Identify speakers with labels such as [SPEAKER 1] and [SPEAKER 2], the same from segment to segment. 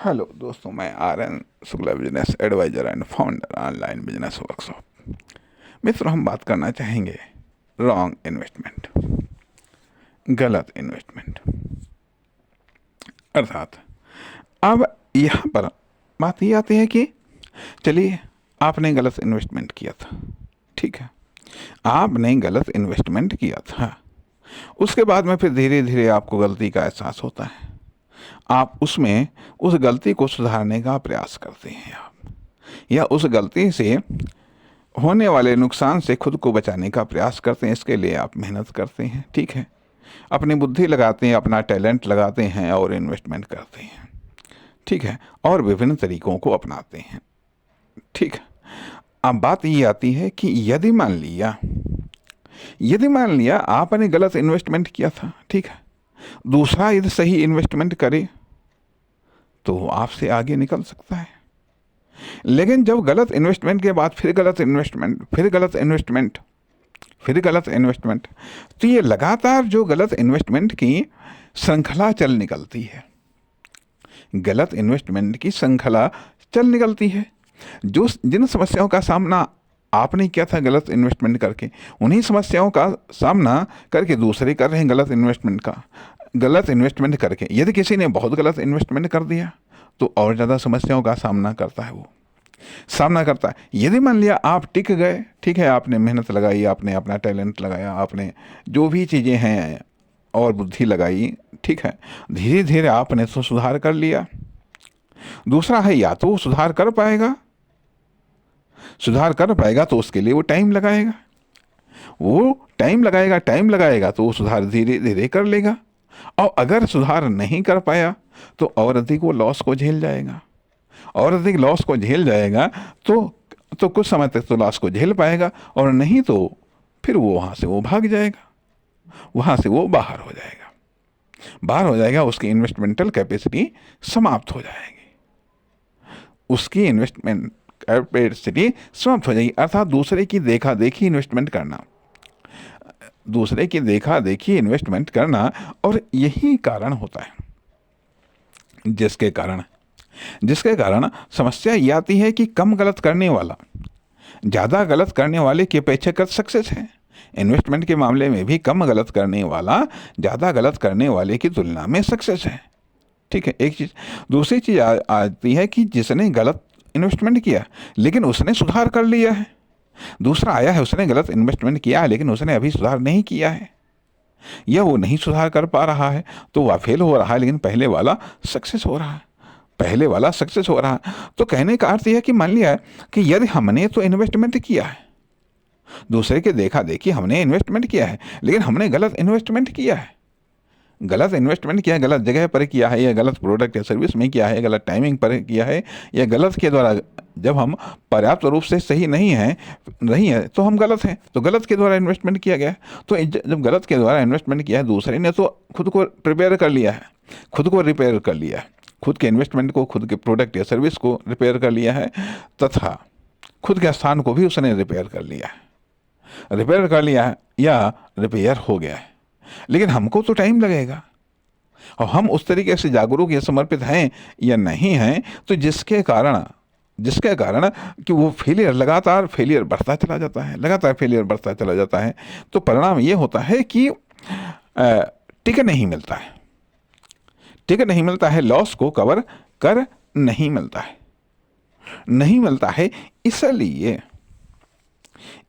[SPEAKER 1] Hello दोस्तों, मैं R N. Shukla, business advisor and founder online business workshop. मित्रों, हम बात करना चाहेंगे रॉन्ग इन्वेस्टमेंट, गलत इन्वेस्टमेंट। अर्थात अब यहाँ पर बात ये आती है कि चलिए, आपने गलत इन्वेस्टमेंट किया था, ठीक है, आपने गलत इन्वेस्टमेंट किया था। उसके बाद में फिर धीरे धीरे आपको गलती का एहसास होता है, आप उसमें उस गलती को सुधारने का प्रयास करते हैं आप, या उस गलती से होने वाले नुकसान से खुद को बचाने का प्रयास करते हैं। इसके लिए आप मेहनत करते हैं, ठीक है, अपनी बुद्धि लगाते हैं, अपना टैलेंट लगाते हैं और इन्वेस्टमेंट करते हैं, ठीक है, और विभिन्न तरीकों को अपनाते हैं, ठीक है। अब बात ये आती है कि यदि मान लिया आपने गलत इन्वेस्टमेंट किया था, ठीक है, दूसरा यदि सही इन्वेस्टमेंट करे तो आपसे आगे निकल सकता है। लेकिन जब गलत इन्वेस्टमेंट के बाद फिर गलत इन्वेस्टमेंट, तो ये लगातार जो गलत इन्वेस्टमेंट की श्रृंखला चल निकलती है, गलत इन्वेस्टमेंट की श्रृंखला चल निकलती है। जो जिन समस्याओं का सामना आपने किया था गलत इन्वेस्टमेंट करके, उन्हीं समस्याओं का सामना करके दूसरे कर रहे हैं गलत इन्वेस्टमेंट करके। यदि किसी ने बहुत गलत इन्वेस्टमेंट कर दिया तो और ज़्यादा समस्याओं का सामना करता है। यदि मान लिया आप टिक गए, ठीक है, आपने मेहनत लगाई, आपने अपना टैलेंट लगाया, आपने जो भी चीज़ें हैं और बुद्धि लगाई, ठीक है, धीरे धीरे आपने तो सुधार कर लिया। दूसरा है, या तो सुधार कर पाएगा तो उसके लिए वो टाइम लगाएगा तो वो सुधार धीरे धीरे कर लेगा। और अगर सुधार नहीं कर पाया तो और अधिक वो लॉस को झेल जाएगा, तो कुछ समय तक तो लॉस को झेल पाएगा, और नहीं तो फिर वो वहाँ से वो भाग जाएगा, वहाँ से वो बाहर हो जाएगा, उसकी इन्वेस्टमेंटल कैपेसिटी समाप्त हो जाएगी। अर्थात दूसरे की देखा देखी इन्वेस्टमेंट करना, और यही कारण होता है जिसके कारण समस्या ये आती है कि कम गलत करने वाला ज़्यादा गलत करने वाले की अपेक्षाकृत सक्सेस है। इन्वेस्टमेंट के मामले में भी कम गलत करने वाला ज़्यादा गलत करने वाले की तुलना में सक्सेस है, ठीक है, एक चीज़। दूसरी चीज़ आती है कि जिसने गलत इन्वेस्टमेंट किया लेकिन उसने सुधार कर लिया है, दूसरा आया है, उसने गलत इन्वेस्टमेंट किया है लेकिन उसने अभी सुधार नहीं किया है, या वो नहीं सुधार कर पा रहा है, तो वह फेल हो रहा है, लेकिन पहले वाला सक्सेस हो रहा है। तो कहने का अर्थ यह है कि मान लिया कि यदि हमने तो इन्वेस्टमेंट किया है, दूसरे के देखा देखी हमने इन्वेस्टमेंट किया है, लेकिन हमने गलत इन्वेस्टमेंट किया है, गलत जगह पर किया है, या गलत प्रोडक्ट या सर्विस में किया है, गलत टाइमिंग पर किया है, या गलत के द्वारा जब हम पर्याप्त रूप से सही नहीं है तो हम गलत हैं, तो गलत के द्वारा इन्वेस्टमेंट किया गया है। तो जब गलत के द्वारा इन्वेस्टमेंट किया है, दूसरे ने तो खुद को रिपेयर कर लिया है, खुद के इन्वेस्टमेंट को, खुद के प्रोडक्ट या सर्विस को रिपेयर कर लिया है, तथा खुद के स्थान को भी उसने रिपेयर कर लिया है या रिपेयर हो गया है। लेकिन हमको तो टाइम लगेगा, और हम उस तरीके से जागरूक या समर्पित हैं या नहीं हैं, तो जिसके कारण कि वो लगातार फेलियर बढ़ता चला जाता है, तो परिणाम ये होता है कि टिक नहीं मिलता है, लॉस को कवर कर नहीं मिलता है।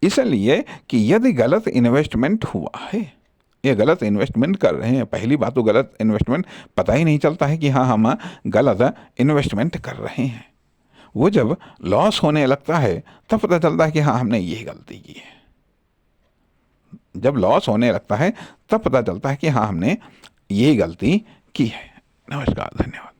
[SPEAKER 1] इसलिए कि यदि गलत इन्वेस्टमेंट हुआ है या गलत इन्वेस्टमेंट कर रहे हैं, पहली बात तो गलत इन्वेस्टमेंट पता ही नहीं चलता है कि हाँ, हम गलत इन्वेस्टमेंट कर रहे हैं। वो जब लॉस होने लगता है तब पता चलता है कि हाँ, हमने यही गलती की है। जब लॉस होने लगता है तब पता चलता है कि हाँ, हमने यही गलती की है। नमस्कार, धन्यवाद।